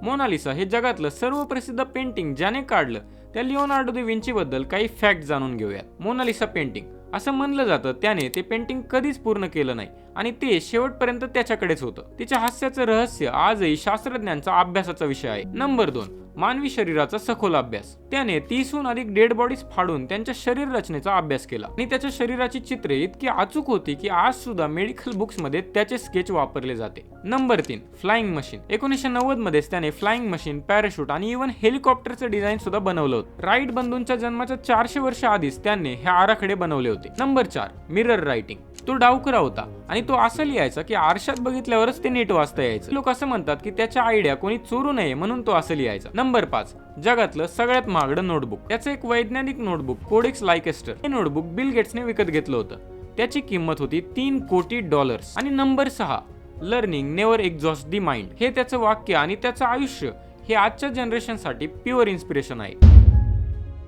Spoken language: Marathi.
मोनालिसा हे जगातलं सर्व प्रसिद्ध पेंटिंग ज्याने काढलं त्या लिओनार्डो दा विंची बद्दल काही फॅक्ट जाणून घेऊयात। मोनालिसा पेंटिंग असं म्हणलं जातं त्याने ते पेंटिंग कधीच पूर्ण केलं नाही आणि ते शेवटपर्यंत त्याच्याकडेच होतं। तिच्या हास्याचं रहस्य आजही शास्त्रज्ञांचा अभ्यासाचा विषय आहे। नंबर 2, मानवी शरीराचा सखोल अभ्यास। त्याने 30हून अधिक डेड बॉडीज फाडून त्यांच्या शरीर रचनेचा अभ्यास केला आणि त्याच्या शरीराची चित्रे इतकी अचूक होती की आज सुद्धा मेडिकल बुक्स मध्ये त्याचे स्केच वापरले जाते। Number 3, flying machine. 1990 मध्येच त्याने फ्लाइंग मशीन, पॅराशूट आणि इव्हन हेलिकॉप्टरचं डिझाईन सुद्धा बनवलं होतं। राईट बंधूंच्या जन्माच्या 400 वर्ष आधीच त्यांनी हे आराखडे बनवले होते। Number 4, mirror writing. तो डावखरा होता आणि तो असं लिहायचा की आरशात बघितल्यावरच ते नीट वाचता यायचं। लोक असं म्हणतात की त्याच्या आयडिया कोणी चोरू नये म्हणून तो असं लिहायचा। नंबर 5, जगातलं सगळ्यात महागडं नोटबुक। त्याचं एक वैज्ञानिक नोटबुक कोडेक्स लायकेस्टर हे नोटबुक बिल गेट्सने विकत घेतलं होतं। त्याची किंमत होती $3 कोटी। आणि number 6, learning never exhaust the mind. हे त्याचं वाक्य आणि त्याचं आयुष्य हे आजच्या जनरेशनसाठी प्युअर इन्स्पिरेशन आहे।